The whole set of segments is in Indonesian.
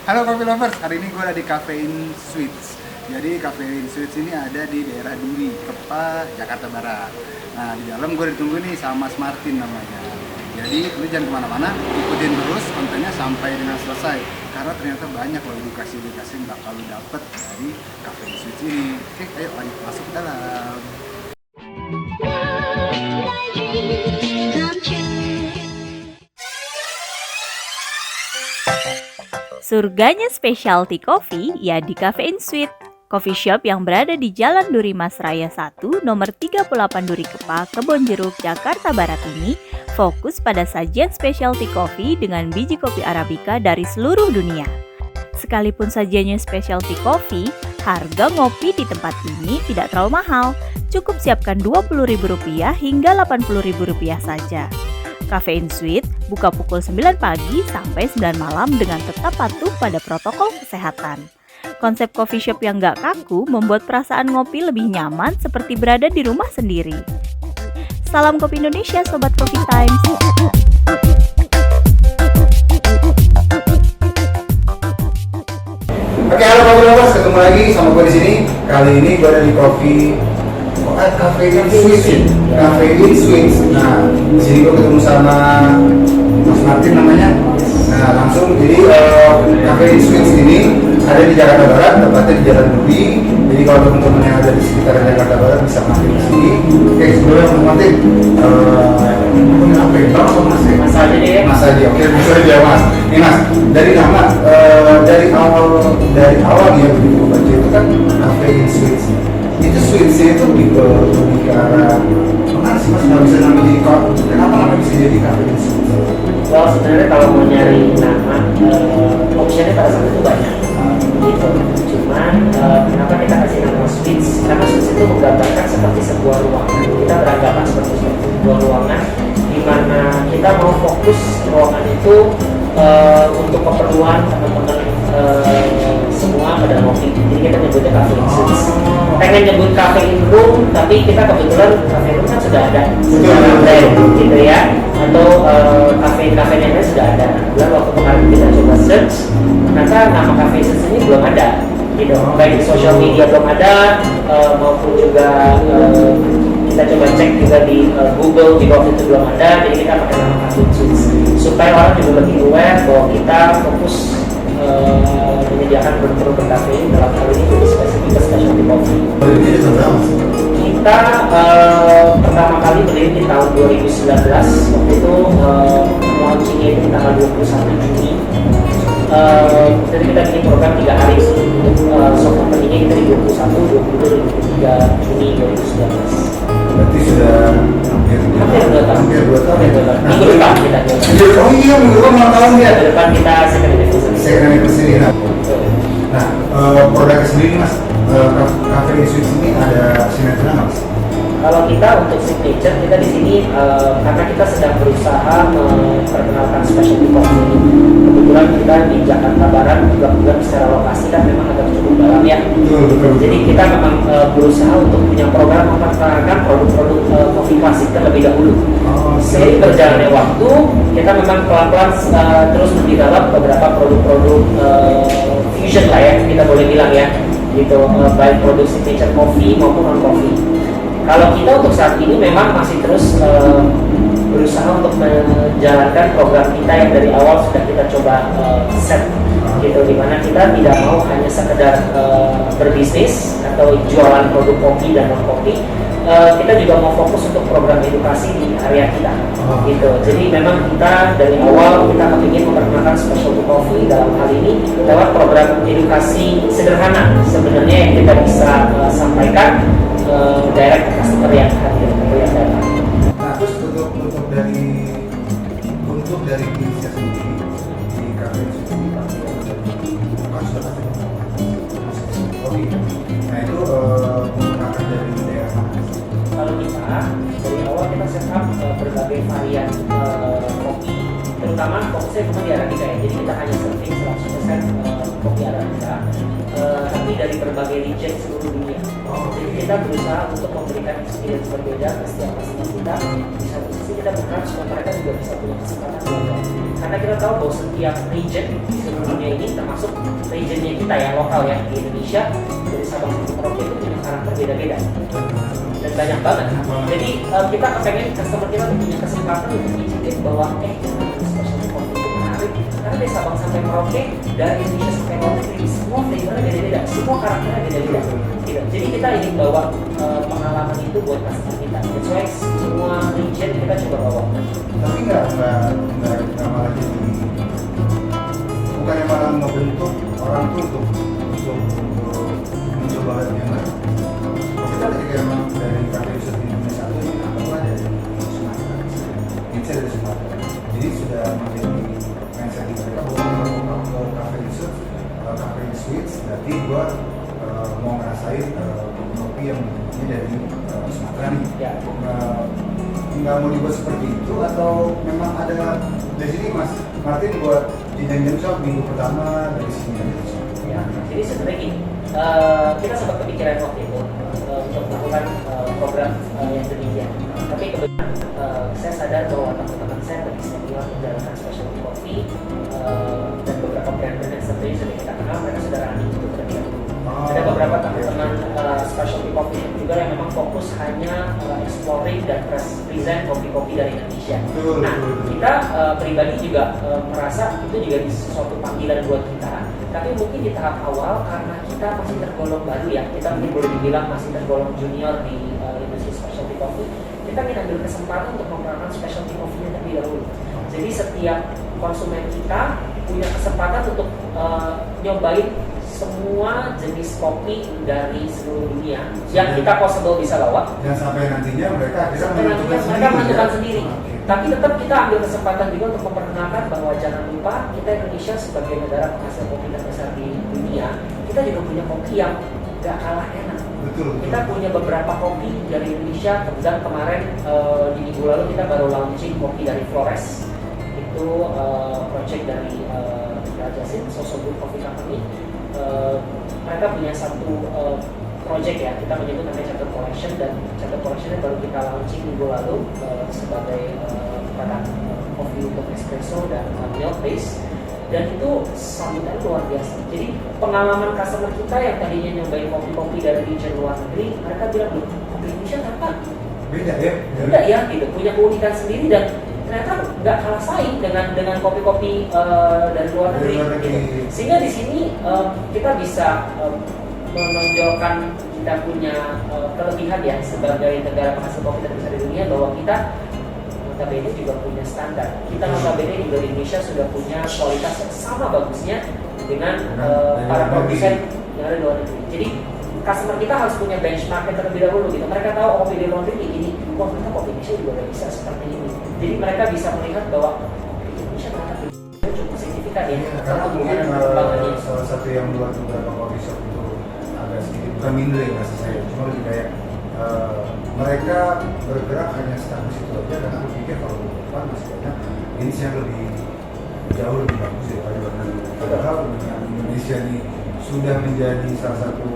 Halo Coffee Lovers, hari ini gue ada di Cafein Sweets. Jadi Cafein Sweets ini ada di daerah Duri, Kepa, Jakarta Barat. Nah di dalam gue ditunggu nih sama Mas Martin namanya. Jadi lu jangan kemana-mana, ikutin terus kontennya sampai dengan selesai. Karena ternyata banyak loh edukasi-edukasi yang bakal lu dapet dari Cafein Sweets ini. Oke, ayo lanjut masuk ke dalam. Surganya specialty coffee ya di Cafein Sweet, coffee shop yang berada di Jalan Duri Mas Raya 1, nomor 38 Duri Kepa, Kebonjeruk, Jakarta Barat ini fokus pada sajian specialty coffee dengan biji kopi Arabica dari seluruh dunia. Sekalipun sajiannya specialty coffee, harga ngopi di tempat ini tidak terlalu mahal. Cukup siapkan Rp20.000 hingga Rp80.000 saja. Cafein Sweet buka pukul 9 pagi sampai 9 malam dengan tetap patuh pada protokol kesehatan. Konsep coffee shop yang gak kaku membuat perasaan ngopi lebih nyaman seperti berada di rumah sendiri. Salam Kopi Indonesia Sobat Coffee Times. Oke, halo Coffee Lovers, ketemu lagi sama gue di sini. Kali ini gue ada di Cafein Sweets. Nah, di sini gue ketemu sama Mas Martin namanya. Nah, langsung jadi Cafein Sweets ini ada di Jakarta Barat, tepatnya di Jalan Duri. Jadi kalau teman-teman yang ada di sekitar Jakarta Barat bisa mampir di sini. Oke, sebelumnya Mas Martin, punya apa ya? Kalau Mas ya? Mas aja deh. Mas aja, oke, bisa aja Mas. Nih Mas, dari nama, dari awal ya begitu baca itu kan Cafein Sweets. Itu sweetsnya itu lebih ke arah mana sih Mas? Nggak bisa namanya jadi kenapa nggak bisa jadi Cafein Sweets? Well, sebenarnya kalau mau nyari nama, optionnya pada saat itu banyak, gitu. Cuman kenapa kita kasih nama Sweets? Karena Sweets itu menggambarkan seperti sebuah ruangan. Kita beranggapan seperti sebuah ruangan di mana kita mau fokus ruangan itu untuk keperluan teman-teman semua pada ngopi. Jadi kita nyebutnya Cafein Sweets. Pengen nyebut Cafein Room, tapi kita kebetulan Cafein Room kan sudah ada secara brand, gitu ya. Atau kafe-kafe yang lain sudah ada. Kemudian waktu kemarin kita coba search, ternyata nama Cafein Sweets ini belum ada, gitu. Baik di social media belum ada, maupun juga kita coba cek juga di Google di waktu itu belum ada. Jadi kita pakai nama Cafein Sweets supaya orang juga lebih aware bahwa kita fokus menyediakan produk-produk berkafein, dalam hal ini lebih spesifik ke specialty coffee. Kita pertama kali berdiri di tahun 2019, waktu itu launchingnya itu di tanggal 21 Juni. Jadi kita bikin program 3 hari untuk soft openingnya kita di 21, 22, 23 Juni 2019. Berarti sudah hampir 2 tahun. Minggu depan kita Oh iya, minggu depan ulang tahun ya. Minggu depan kita second anniversary. Nah, produknya sendiri Mas, Cafein Sweets ini ada signature Mas? Kalau kita untuk signature, kita di sini karena kita sedang berusaha memperkenalkan specialty coffee. Kebetulan kita di Jakarta Barat juga secara lokasi kan memang agak cukup dalam ya. Betul. Jadi kita memang berusaha untuk punya program memperkenalkan produk-produk kopi klasik terlebih dahulu. Seiring berjalannya waktu, kita memang pelan-pelan terus mendevelop beberapa produk-produk fusion lah ya, kita boleh bilang ya, gitu, baik produk signature coffee maupun non coffee. Kalau kita untuk saat ini memang masih terus berusaha untuk menjalankan program kita yang dari awal sudah kita coba set, gitu, dimana kita tidak mau hanya sekedar berbisnis atau jualan produk kopi dan non kopi. Kita juga mau fokus untuk program edukasi di area kita, gitu. Jadi memang kita dari awal kita ingin memperkenalkan specialty coffee dalam hal ini lewat program edukasi sederhana sebenarnya yang kita bisa sampaikan direct ke customer yang hadir atau yang datang. Nah, terus untuk dari bisnisnya sendiri di Cafein Sweets ini kan sudah kopi. Nah itu menggunakan dari daerah mana? Kalau kita dari awal kita setup berbagai varian kopi, terutama fokusnya bukan di Arabica ya. Jadi kita hanya serving 100% kopi Arabica, tapi dari berbagai region seluruh dunia. Jadi kita berusaha untuk memberikan experience berbeda ke setiap customer kita. Di satu sisi kita berharap supaya mereka juga bisa punya kesempatan belajar. Karena kita tahu bahwa setiap region di seluruh dunia ini termasuk kita ya, lokal ya di Indonesia, dari Sabang sampai Merauke itu punya karakter beda-beda dan banyak banget. Jadi kita kepengen customer kita punya kesempatan untuk nyicipin bahwa specialty coffee itu menarik karena dari Sabang sampai Merauke, dari Indonesia sampai luar negeri, semua flavornya beda-beda, semua karakternya beda-beda gitu. Jadi kita ingin bawa pengalaman itu buat customer kita. That's why semua region kita coba bawa. Tapi nggak malah jadi, bukannya malah membentuk orang tuh untuk mencoba hal yang lain. Kita ketika emang dari kafe riset Indonesia itu ini anggaplah dari Sumatera, ini dari Sumatera. Jadi sudah menjadi mindset di mereka bahwa kalau ke kafe riset, kafe sweets, berarti gua mau ngerasain kopi yang bentuknya dari Sumatera nih. Ya. Nggak mau dibuat seperti itu atau memang ada dari sini Mas Martin buat jenjang shop minggu pertama dari sini Ya, jadi sebenarnya gini, kita sempat kepikiran waktu itu untuk melakukan program yang demikian. Tapi kebetulan saya sadar bahwa teman-teman saya lebih senior menjalankan specialty coffee dan beberapa brand-brand yang sebenarnya sudah kita kenal, mereka sudah running itu terlebih dahulu. Ada beberapa teman-teman specialty coffee juga yang memang fokus hanya exploring dan present kopi-kopi dari Indonesia. Nah, kita pribadi juga merasa itu juga suatu panggilan buat kita. Tapi mungkin di tahap awal karena kita masih tergolong baru ya, kita mungkin boleh dibilang masih tergolong junior di industri specialty coffee. Kita ingin ambil kesempatan untuk memperkenalkan specialty coffee-nya terlebih dahulu. Jadi setiap konsumen kita punya kesempatan untuk nyobain semua jenis kopi dari seluruh dunia yang kita possible bisa bawa. Dan sampai nantinya mereka menentukan sendiri. Tapi tetap kita ambil kesempatan juga untuk memperkenalkan bahwa jangan lupa kita Indonesia sebagai negara penghasil kopi terbesar di dunia, kita juga punya kopi yang gak kalah enak. Betul. Kita punya beberapa kopi dari Indonesia. Kebetulan kemarin di minggu lalu kita baru launching kopi dari Flores. Itu project dari Rajasin, Social Good Coffee Company. Mereka punya satu project ya, kita menyebut namanya Chapter Collection, dan Chapter Collection baru kita launching minggu lalu sebagai produk kopi untuk espresso dan milk base, dan itu sambutan luar biasa. Jadi pengalaman customer kita yang tadinya nyobain kopi-kopi dari region luar negeri, mereka bilang loh, kopi Indonesia ternyata beda ya? Beda ya, gitu, punya keunikan sendiri dan ternyata nggak kalah saing dengan kopi-kopi dari luar negeri. Gitu. Sehingga di sini kita bisa menonjolkan kita punya kelebihan ya sebagai negara penghasil kopi terbesar di dunia, bahwa kita notabene juga punya standar. Kita notabene juga di Indonesia sudah punya kualitas yang sama bagusnya dengan para produsen yang ada di luar negeri. Jadi customer kita harus punya benchmark yang terlebih dahulu gitu. Mereka tahu kopi di luar negeri ini, wah ternyata kopi Indonesia juga bisa seperti ini. Jadi mereka bisa melihat bahwa kopi Indonesia ternyata cukup signifikan ya. Karena mungkin salah satu yang buat beberapa coffee shop itu agak sedikit bukan minder ya maksud saya, cuma lebih kayak mereka bergerak hanya status itu aja, karena aku pikir kalau di depan masih banyak ini yang lebih jauh lebih bagus daripada luar negeri. Padahal dengan Indonesia ini sudah menjadi salah satu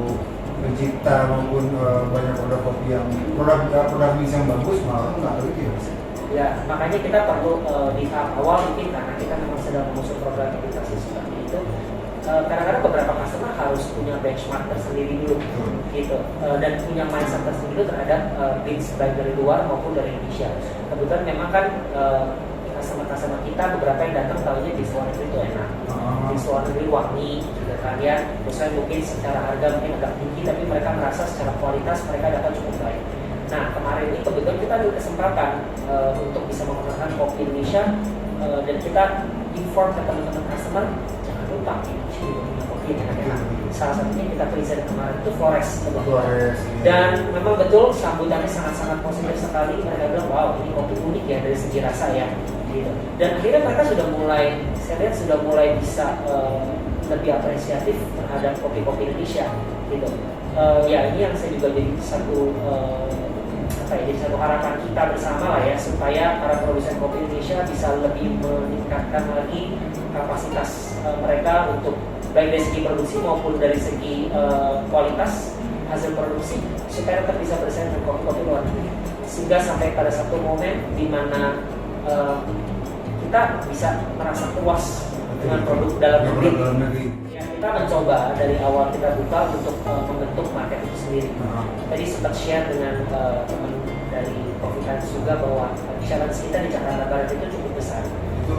pencipta maupun banyak produk kopi yang produk bisnis yang bagus, malah nggak tahu itu ya. Ya, makanya kita perlu di tahap awal mungkin karena kita memang sedang mengusung program edukasi seperti itu. Kadang-kadang beberapa customer harus punya benchmark tersendiri dulu, gitu, dan punya mindset tersendiri terhadap beans baik dari luar maupun dari Indonesia. Kebetulan memang kan customer kita beberapa yang datang tahunya di luar negeri itu enak, di luar negeri wangi, gitu kan ya. Misalnya mungkin secara harga mungkin agak tinggi, tapi mereka merasa secara kualitas mereka dapat cukup baik. Nah, kemarin ini kebetulan kita ada kesempatan untuk bisa memperkenalkan kopi Indonesia, dan kita inform ke teman-teman customer, jangan lupa Indonesia juga punya kopi yang enak-enak. Salah satunya kita present kemarin itu Flores, dan memang betul sambutannya sangat-sangat positif sekali. Mereka bilang, wow ini kopi unik ya dari segi rasa ya, gitu. Dan akhirnya mereka sudah mulai, saya lihat sudah mulai bisa lebih apresiatif terhadap kopi-kopi Indonesia, gitu. Ya ini yang saya juga jadi jadi satu harapan kita bersama lah ya, supaya para produsen kopi Indonesia bisa lebih meningkatkan lagi kapasitas mereka untuk baik dari segi produksi maupun dari segi kualitas hasil produksi, supaya tetap bisa bersaing dengan kopi-kopi luar negeri, sehingga sampai pada satu momen di mana kita bisa merasa puas dengan produk dalam Yang negeri. produk dalam negeri. Ya, kita mencoba dari awal kita buka untuk membentuk market itu sendiri. Tadi sempat share dengan teman dari Coffee Cups juga bahwa challenge kita di Jakarta Barat itu cukup besar. Itu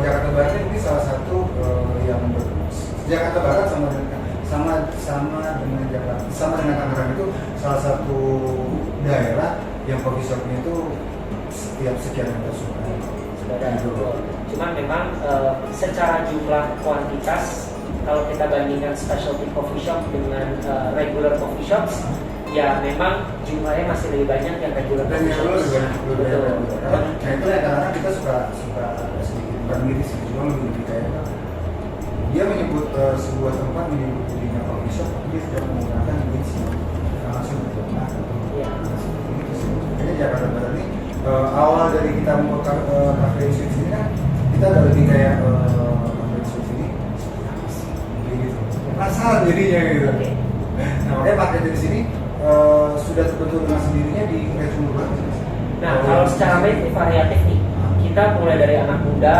Jakarta Barat ini salah satu yang Jakarta Barat sama dengan Tangerang itu salah satu daerah yang coffee shopnya itu setiap sekian meter Cuman memang secara jumlah kuantitas kalau kita bandingkan specialty coffee shop dengan regular coffee shops, ya memang jumlahnya masih lebih banyak yang regular coffee shops. Betul. Nah itu kadang-kadang kita suka sedikit bukan miris, cuma lebih kayak dia menyebut sebuah tempat menyebut dirinya coffee shop, tapi dia tidak menggunakan jenis yang langsung berjamaah. Iya. Itu sih. Kayaknya Jakarta Barat ini awal dari kita membuka cafe switch ini kan kita ada lebih kayak cafe switch ini gitu. Penasaran jadinya gitu. Nah makanya pakai dari sini sudah terbentuk dengan sendirinya di Rejung Urban. Nah kalau secara brand variatif nih, kita mulai dari anak muda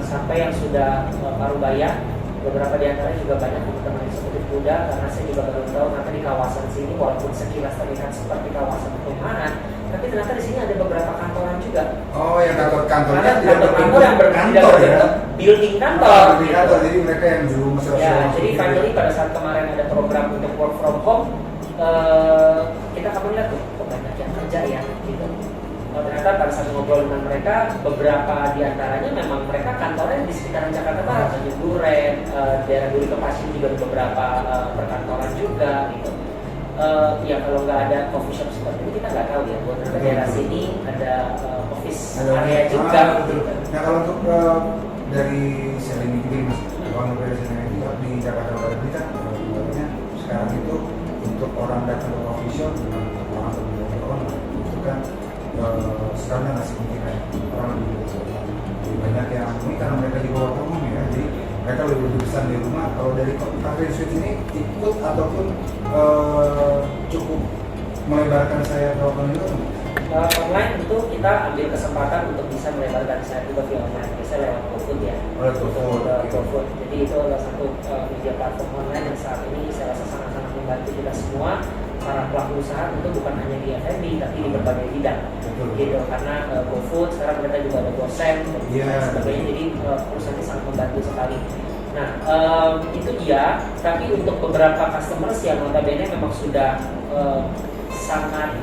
sampai yang sudah parubaya. Beberapa di antara juga banyak teman-teman eksekutif muda, karena saya juga baru tahu ternyata di kawasan sini walaupun sekilas terlihat seperti kawasan perumahan, tapi ternyata di sini ada beberapa kantoran juga. Oh, yang kantor-kantornya kantor yang berkantor ya? Building kantor. Building kantor, jadi mereka yang dulu masih ya, jadi finally pada saat kemarin ada program untuk work from home, kita akan melihat tuh kok banyak yang kerja ya gitu. Ternyata pada saat ngobrol dengan mereka, beberapa di antaranya memang mereka kantornya di sekitaran Jakarta Barat, Tanjung Duren, daerah Duri Kepasir juga ada beberapa perkantoran juga gitu. Ya kalau nggak ada coffee shop seperti ini kita nggak tahu ya, buat ternyata daerah sini ada office area juga. Gitu. Nah kalau untuk dari selling ini mas, kalau dari selling ini di Jakarta Barat ini kan sekarang itu untuk orang datang ke coffee shop dengan orang berbelanja online itu kan sekarang nggak signifikan, orang lebih banyak yang ini karena mereka di bawah umum ya, jadi mereka lebih besar di rumah. Kalau dari cafe switch ini ikut ataupun cukup melebarkan saya ke online itu? Online tentu kita ambil kesempatan untuk bisa melebarkan saya juga via online, biasanya lewat GoFood ya. GoFood. Jadi itu adalah satu media platform online yang saat ini saya rasa sangat-sangat membantu kita semua para pelaku usaha, tentu bukan hanya di F&B tapi di berbagai bidang. Gitu, karena GoFood sekarang kita juga ada GoSend dan sebagainya, jadi perusahaan ini sangat membantu sekali. Nah itu dia, tapi untuk beberapa customers yang notabene memang sudah sangat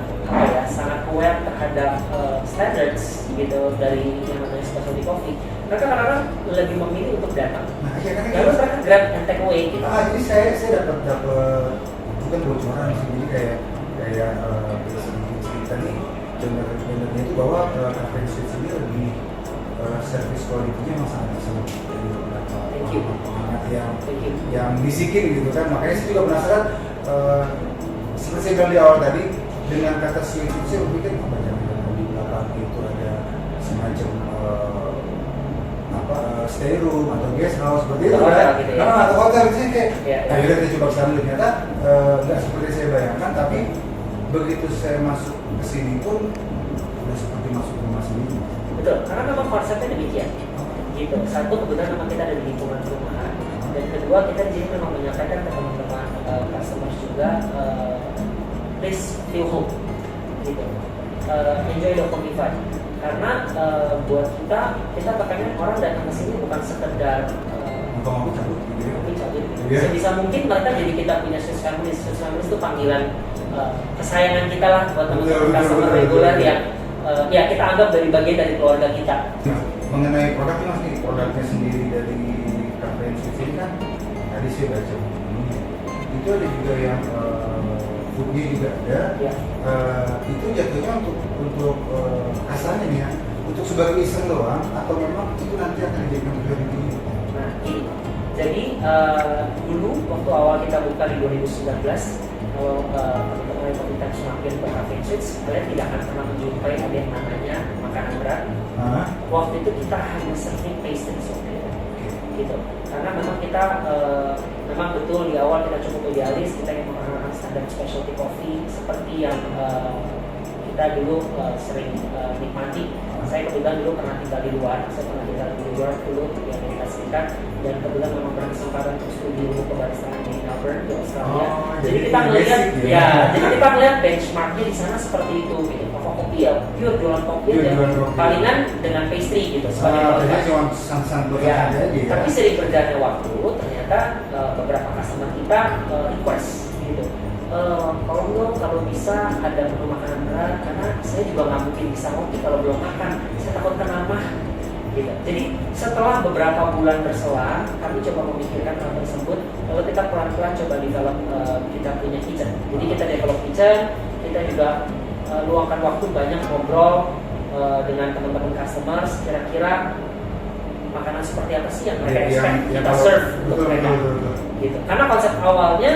aware terhadap standards gitu dari yang namanya specialty coffee, mereka kadang-kadang lebih memilih untuk datang. Lalu mereka grab and take away gitu. Jadi saya dapat bukan bocoran sih, jadi kayak cerita nih benar-benarnya itu bahwa cafe switch ini lebih service quality-nya sangat dari beberapa pengamat yang bisikin gitu kan. Makanya saya juga penasaran, seperti saya bilang di awal tadi, dengan kata switch itu saya berpikir apa jangan di belakang itu ada semacam stay room atau guest house seperti itu kan, gitu ya. atau hotel sih kayak akhirnya kita coba kesana, ternyata nggak seperti saya bayangkan, tapi begitu saya masuk ke sini pun udah seperti masuk rumah sendiri. Betul, karena memang konsepnya demikian. Gitu. Satu, kebetulan memang kita ada di lingkungan perumahan, dan kedua kita di sini memang menyampaikan ke teman-teman customers juga, please feel home. Gitu. Enjoy the coffee vibe. Karena buat kita pengen orang datang ke sini bukan sekedar ngopi cabut gitu ya. Sebisa mungkin mereka jadi kita punya Swiss Family. Swiss Family itu panggilan kesayangan kita lah buat teman-teman customer reguler yang ya kita anggap dari bagian dari keluarga kita. Nah, mengenai produk mas nih, produknya sendiri dari cafe switch ini kan tadi saya baca itu ada juga yang foodnya juga ada. Ya. Itu jatuhnya untuk kasarnya nih ya, untuk sebagai iseng doang atau memang itu nanti akan dijadikan tujuan ini? Nah ini, jadi dulu waktu awal kita buka di 2019, kalau teman-teman yang kita semakin ke cafe switch, kalian tidak akan pernah menjumpai ada yang namanya makanan berat. Waktu itu kita hanya serving pastries gitu, karena memang kita memang betul di awal kita cukup idealis, kita yang mengenalkan standar specialty coffee seperti yang kita dulu sering nikmati. Saya kebetulan dulu pernah tinggal di luar, saya pernah tinggal di luar dulu di Amerika Amerika dan kebetulan memang berkesempatan untuk studi ilmu kebaristaan di Melbourne di Australia. Jadi Jadi kita melihat basic ya, jadi kita melihat benchmarknya di sana seperti itu gitu. Kopi ya, pure jualan kopi Pure aja, jualan kopi. palingan dengan pastry gitu sebagai Jadi pelengkap. cuma santan Ya, aja gitu. tapi sering berjalannya waktu, ternyata beberapa customer kita request gitu. Kalau bisa ada menu makanan berat, karena saya juga nggak mungkin bisa ngopi kalau belum makan, saya takut kena mah. Gitu. Jadi setelah beberapa bulan berselang, kami coba memikirkan hal tersebut, lalu kita pelan-pelan coba develop kita punya kitchen. Jadi kita develop kitchen, kita juga luangkan waktu banyak ngobrol dengan teman-teman customers, kira-kira makanan seperti apa sih yang mereka expect kita serve untuk mereka. Gitu. Karena konsep awalnya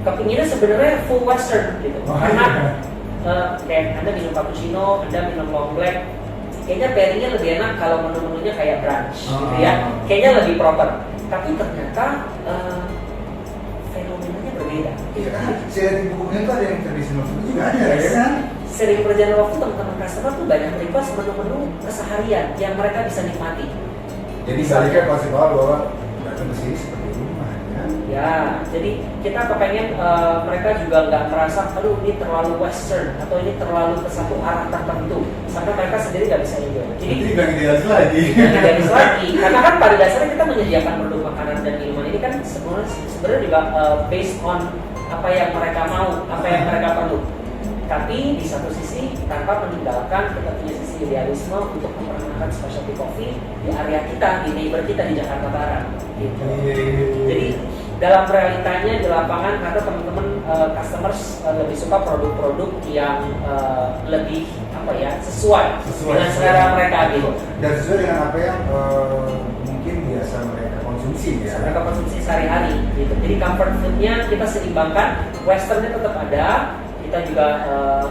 kepinginnya sebenarnya full western gitu. Karena kayak Anda minum cappuccino, Anda minum long black, kayaknya pairingnya lebih enak kalau menu-menunya kayak brunch gitu ya. Kayaknya lebih proper. Tapi ternyata fenomenanya berbeda. Iya kan, saya lihat di bukunya tuh ada yang tradisional food juga ada ya kan? Sering berjalan waktu teman-teman customer tuh banyak request menu-menu keseharian yang mereka bisa nikmati. Jadi baliknya konsep awal bahwa datang ke sini seperti rumah ya. Ya, jadi kita kepengen mereka juga nggak merasa, aduh ini terlalu western atau ini terlalu ke satu arah tertentu, sampai mereka sendiri nggak bisa enjoy. Jadi nggak idealis lagi. idealis lagi, karena kan pada dasarnya kita menyediakan produk makanan dan minuman ini kan sebenarnya juga based on apa yang mereka mau, apa yang mereka perlu. Tapi di satu sisi tanpa meninggalkan kita punya sisi idealisme untuk memperkenalkan specialty coffee di area kita, di neighbor kita di Jakarta Barat. Gitu. Jadi dalam realitanya di lapangan karena teman-teman customers lebih suka produk-produk yang lebih apa ya sesuai dengan selera mereka gitu. Dan sesuai dengan apa yang mungkin biasa mereka konsumsi ya. Mereka konsumsi sehari-hari gitu. Jadi comfort foodnya kita seimbangkan, westernnya tetap ada, kita juga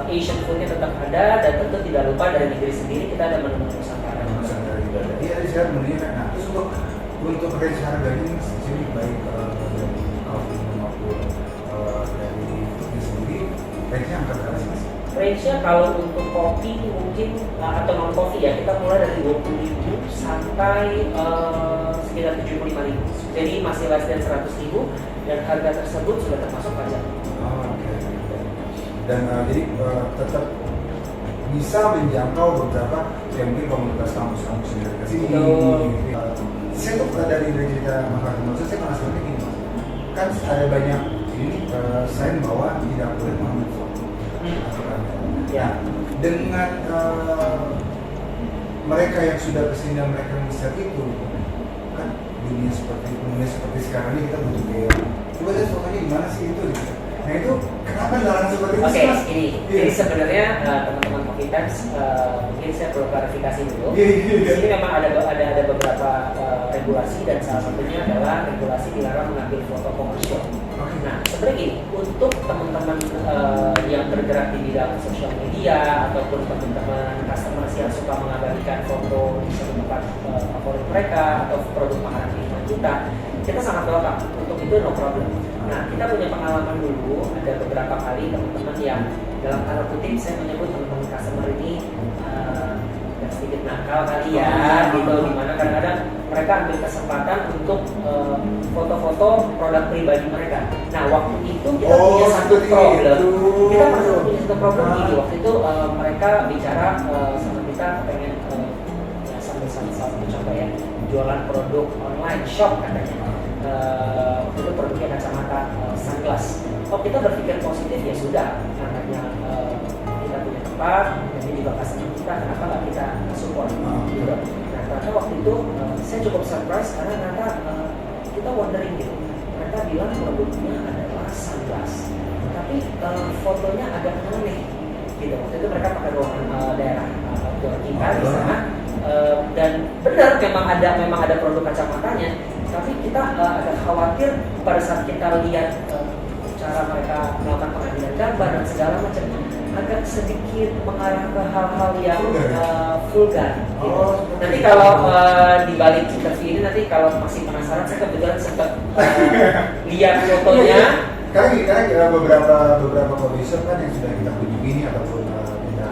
Asian foodnya tetap ada, dan tentu tidak lupa dari negeri sendiri kita ada menu-menu Nusantara. Nusantara juga ada. Iya, di sana menunya. Nah, terus untuk range harganya di sini baik dari coffee maupun dari foodnya sendiri, range-nya angka berapa sih mas? Range-nya kalau untuk kopi mungkin atau non kopi ya kita mulai dari 20.000 sampai sekitar 75.000. Jadi masih less than 100.000 dan harga tersebut sudah termasuk pajak. Oh, oke. Dan jadi tetap bisa menjangkau beberapa yang mungkin komunitas kampus-kampus yang dekat sini. Saya tuh dari cerita Mas Martin, saya penasaran gini mas, kan ada banyak ini sign bahwa tidak boleh mengambil foto atau kamera. Ya. Dengan mereka yang sudah kesini dan mereka yang bisa itu, kan dunia seperti sekarang ini kita butuh kayak, coba lihat fotonya gimana sih itu gitu. Nah itu kenapa larangan seperti itu Oke, mas? ini. Jadi sebenarnya teman-teman Coffee Times mungkin saya perlu klarifikasi dulu. Di sini memang ada beberapa regulasi dan salah satunya adalah regulasi dilarang mengambil foto komersial. Nah, sebenarnya gini, untuk teman-teman yang bergerak di bidang sosial media ataupun teman-teman customers yang suka mengabadikan foto di suatu tempat favorit mereka atau produk makanan minuman kita sangat welcome. Untuk itu no problem. Nah, kita punya pengalaman dulu, ada beberapa kali teman-teman yang dalam tanda kutip saya menyebut teman-teman customer ini agak sedikit nakal kali ya, gitu. Dimana kadang-kadang mereka ambil kesempatan untuk foto-foto produk pribadi mereka. Nah, waktu itu kita punya satu problem. Kita pernah punya satu problem gini. Waktu itu mereka bicara sama kita pengen ya sambil satu contoh ya, jualan produk online shop katanya. Waktu itu produknya kacamata sunglass. Oh, kita berpikir positif ya sudah, namanya kita punya tempat, dan ini juga customer kita, kenapa nggak kita support gitu. Nah, ternyata waktu itu saya cukup surprise karena ternyata kita wondering gitu. Mereka bilang produknya adalah sunglass, tapi fotonya agak aneh gitu. Waktu itu mereka pakai ruangan daerah outdoor kita di sana, dan benar memang ada produk kacamatanya. Tapi kita agak khawatir pada saat kita lihat cara mereka melakukan pengambilan gambar dan segala macam agak sedikit mengarah ke hal-hal yang vulgar. Gitu. Nanti kalau di balik interview ini nanti kalau masih penasaran, saya kebetulan sempat lihat fotonya. Karena beberapa coffee shop kan yang sudah kita kunjungi ini ataupun kita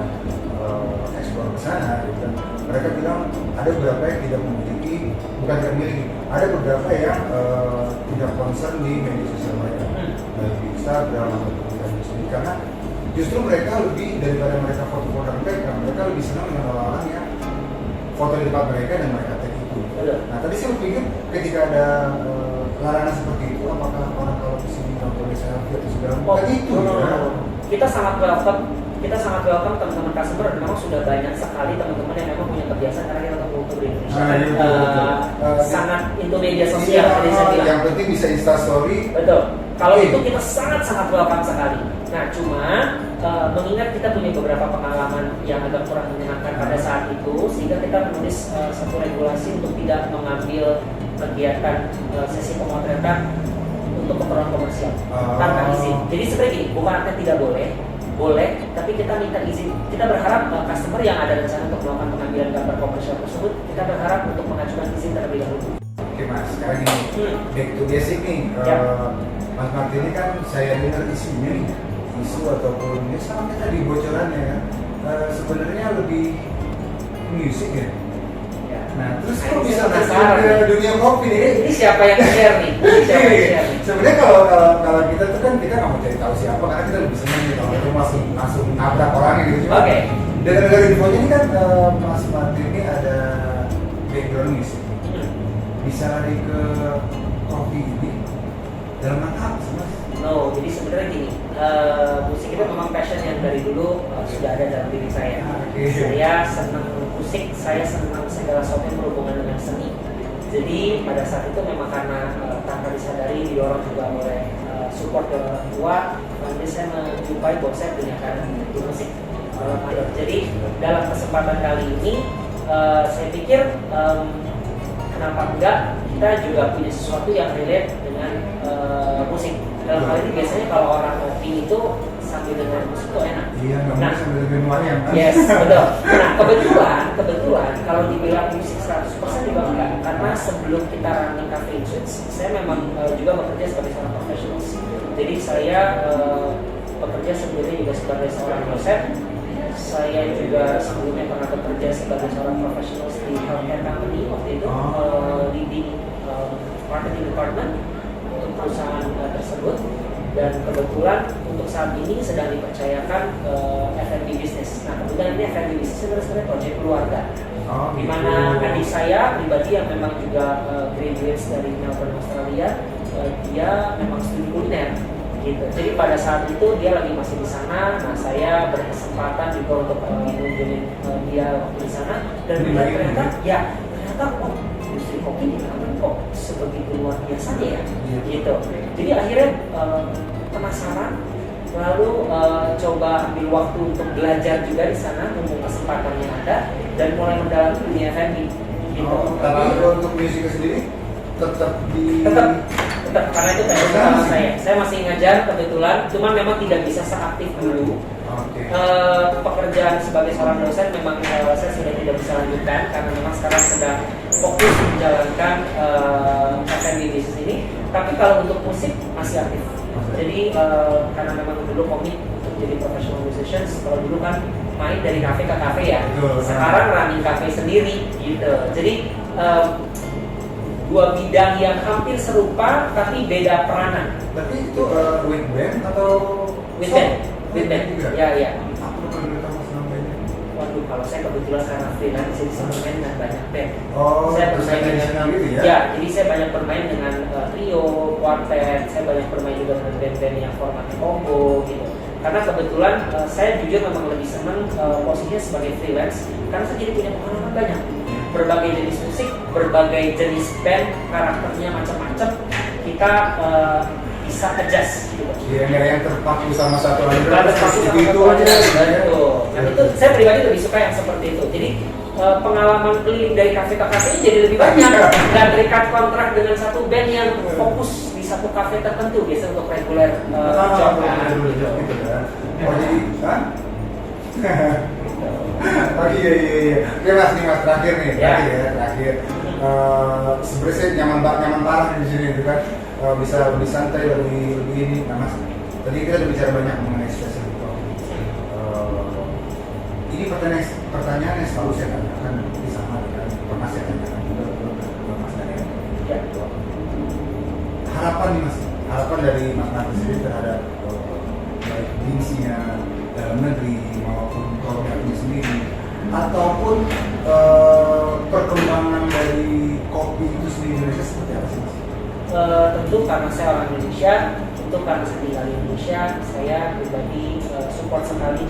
eksplor ke sana, gitu. Mereka bilang ada beberapa yang tidak memiliki bukan tidak memiliki, ada beberapa yang tidak concern di media sosial mereka, baik di Instagram atau di Facebook, karena justru mereka lebih daripada mereka foto produk mereka lebih senang dengan orang-orang yang foto di tempat mereka dan mereka tag itu. Nah tadi saya berpikir ketika ada larangan seperti itu, apakah orang kalau kesini nggak boleh selfie atau segala macam itu? Kita sangat welcome teman-teman customer. Memang sudah banyak sekali teman-teman yang memang punya kebiasaan, karena kita tahu kultur di Indonesia sangat into media sosial. Yang penting bisa instastory. Betul. Kalau itu kita sangat welcome sekali. Nah, cuma mengingat kita punya beberapa pengalaman yang agak kurang menyenangkan pada saat itu, sehingga kita menulis satu regulasi untuk tidak mengambil kegiatan sesi pemotretan untuk keperluan komersial tanpa izin. Jadi sebenarnya gini, bukan artinya tidak boleh, tapi kita minta izin. Kita berharap customer yang ada rencana untuk melakukan pengambilan gambar komersial tersebut, kita berharap untuk mengajukan izin terlebih dahulu. Oke mas, sekarang ini back to basic nih. Mas Martin ini kan saya dengar isunya nih, isu ataupun ya sama tadi bocorannya kan, sebenarnya lebih musik ya. Nah, terus kok bisa masuk ke dunia kopi nih? Ini siapa yang share nih? Sebenarnya kalau kita tuh kan kita nggak mau cari tahu siapa, karena kita lebih senang nih kalau itu langsung nabrak orangnya gitu. Oke. Dengar infonya ini kan Mas Martin ini ada background musik. Bisa lari ke kopi ini dalam rangka apa sih mas? No, jadi sebenarnya gini, musik itu memang passion yang dari dulu sudah ada dalam diri saya. Saya senang musik, saya senang segala sesuatu yang berhubungan dengan seni. Jadi pada saat itu memang karena tanpa disadari didorong juga oleh support dari orang tua, lalu saya menjumpai bahwa saya punya karir di musik. Jadi dalam kesempatan kali ini, saya pikir kenapa enggak kita juga punya sesuatu yang relate dengan musik. Dalam hal ini biasanya kalau orang kopi itu sambil dengar musik itu enak. Iya, nah, sambil dengar yang kan? Yes, betul. Nah, kebetulan kalau dibilang musik 100% juga enggak. Karena sebelum kita running Cafe in Suites, saya memang juga bekerja sebagai seorang profesional. Jadi saya bekerja sendiri juga sebagai seorang dosen. Saya juga sebelumnya pernah bekerja sebagai seorang profesional di healthcare company waktu itu, leading marketing department untuk perusahaan tersebut, dan kebetulan untuk saat ini sedang dipercayakan F&B business. Nah, kebetulan ini F&B business itu sebenarnya proyek keluarga, di mana adik saya pribadi yang memang juga graduate dari Melbourne, Australia, dia memang studi kuliner. Gitu. Jadi pada saat itu dia lagi masih di sana. Nah, saya berkesempatan juga untuk mengunjungi dia waktu di sana, dan ternyata industri kopi di Melbourne kok sebegitu luar biasanya ya. Gitu. Jadi akhirnya penasaran, lalu coba ambil waktu untuk belajar juga di sana, mumpung kesempatannya ada, dan mulai mendalami dunia F&B. Gitu. Tapi untuk musiknya sendiri tetap karena itu kayak sama saya masih ngajar kebetulan, cuman memang tidak bisa seaktif dulu. Pekerjaan sebagai seorang dosen memang saya sudah tidak bisa lanjutkan, karena memang sekarang sedang fokus menjalankan F&B bisnis ini. Tapi kalau untuk musik masih aktif. Jadi karena memang dulu komit untuk jadi professional musicians, kalau dulu kan main dari kafe ke kafe ya, sekarang running kafe sendiri gitu. Jadi dua bidang yang hampir serupa tapi beda peranan. Tapi itu with band atau with band? With band juga? Ya. Aku pernah dengar sama bandnya. Waduh, kalau saya kebetulan karena freelance jadi saya bermain dengan banyak band. Saya bermain dengan gitu ya? Ya, jadi saya banyak bermain dengan trio, quartet, saya banyak bermain juga dengan band-band yang formatnya combo gitu. Karena kebetulan saya jujur memang lebih senang posisinya sebagai freelance, karena saya jadi punya pengalaman banyak. Berbagai jenis musik, berbagai jenis band, karakternya macam-macam, kita bisa adjust gitu. Iya, nggak yang terpaku sama satu aliran. Nggak terpaku sama satu aliran. Nah, itu saya pribadi lebih suka yang seperti itu. Jadi pengalaman keliling dari kafe ke kafe jadi lebih banyak. Dan terikat kontrak dengan satu band yang fokus di satu kafe tertentu, biasanya untuk reguler job kan. Oh jadi, kan? Oh iya. Oke mas, nih mas terakhir nih, terakhir. Sebenarnya saya nyaman parah di sini itu kan, bisa lebih santai, lebih ini. Nah mas, tadi kita udah bicara banyak mengenai spesial kopi. Ini pertanyaan yang selalu saya tanyakan di sana, dan pernah saya tanyakan juga ke mas harapan nih Mas, harapan dari Mas Martin sendiri terhadap baik bisnisnya dalam negeri maupun produknya sendiri, ataupun perkembangan dari kopi itu sendiri di Indonesia seperti apa sih Mas? Tentu karena saya orang Indonesia, tentu karena saya tinggal di Indonesia, saya pribadi support sekali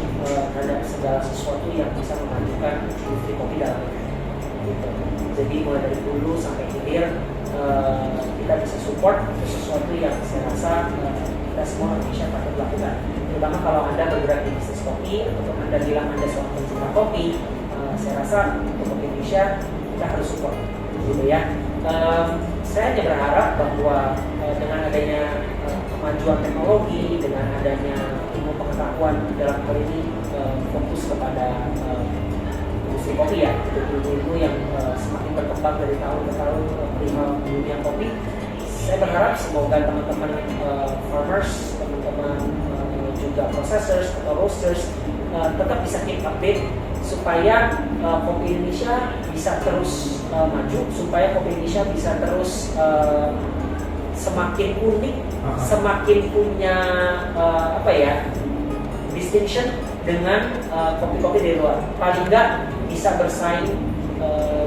terhadap segala sesuatu yang bisa memajukan industri kopi dalam negeri. Gitu. Jadi mulai dari hulu sampai hilir kita bisa support sesuatu yang saya rasa kita semua orang Indonesia patut lakukan. Terutama kalau Anda bergerak di bisnis kopi atau Anda bilang Anda seorang pencinta kopi, saya rasa untuk kopi Indonesia kita harus support, gitu ya. Saya hanya berharap bahwa dengan adanya kemajuan teknologi, dengan adanya ilmu pengetahuan dalam hal ini fokus kepada industri kopi ya, ilmu yang semakin berkembang dari tahun ke tahun perihal dunia kopi. Saya berharap semoga teman-teman farmers, teman-teman juga processors atau roasters tetap bisa keep update supaya kopi Indonesia bisa terus maju, supaya kopi Indonesia bisa terus semakin unik, semakin punya distinction dengan kopi-kopi dari luar. Paling nggak bisa bersaing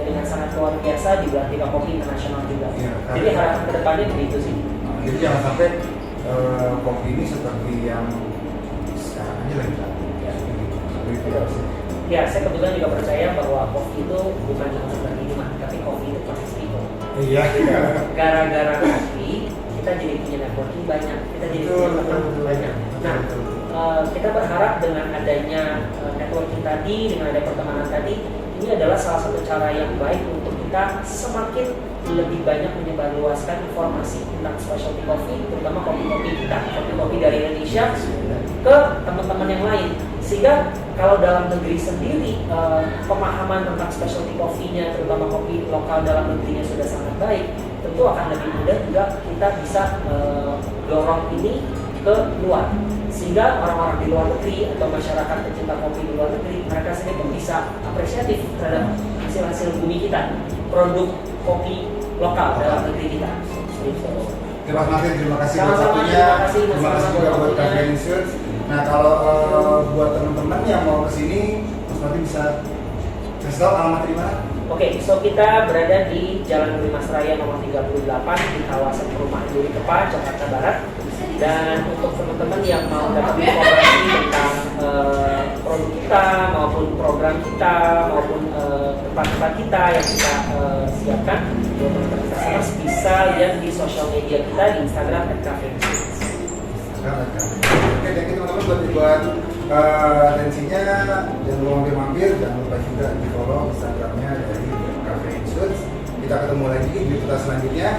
dengan sangat luar biasa di Galaktika Kopi Internasional juga. Ya, jadi harapan kedepannya begitu sih. Jadi jangan sampai kopi ini seperti yang sekarang aja lagi Ya, saya kebetulan juga percaya bahwa kopi itu bukan cuma sekedar minuman, tapi kopi itu proses people. Iya. Gara-gara kopi kita jadi punya networking banyak, kita jadi punya teman banyak. Nah, kita berharap dengan adanya networking tadi, dengan adanya pertemanan tadi, ini adalah salah satu cara yang baik untuk kita semakin lebih banyak menyebarluaskan informasi tentang specialty coffee, terutama kopi-kopi kita, kopi-kopi dari Indonesia ke teman-teman yang lain. Sehingga kalau dalam negeri sendiri pemahaman tentang specialty coffee-nya, terutama kopi lokal dalam negerinya sudah sangat baik, tentu akan lebih mudah juga kita bisa dorong ini ke luar. Sehingga orang-orang di luar negeri atau masyarakat pecinta kopi di luar negeri, mereka sendiri pun bisa apresiatif terhadap hasil-hasil bumi kita, produk kopi lokal dalam negeri kita. Terima kasih, terima kasih buat Sama-sama, waktunya. terima kasih juga buat Cafe Insert. Nah, kalau buat teman-teman yang mau kesini, Mas Martin bisa kasih tahu alamat di mana? Oke, so kita berada di Jalan Duri Mas Raya nomor 38 di kawasan Perumahan Duri Kepa, Jakarta Barat. Dan untuk teman-teman yang mau dapat informasi tentang produk kita maupun program kita maupun tempat-tempat kita yang kita siapkan, teman-teman customers bisa lihat di sosial media kita di Instagram @cafeinsweet. Oke, thank you teman-teman buat atensinya. Jangan lupa mampir-mampir, jangan lupa juga di follow Instagramnya dari Cafe Insert. Kita ketemu lagi di putar selanjutnya.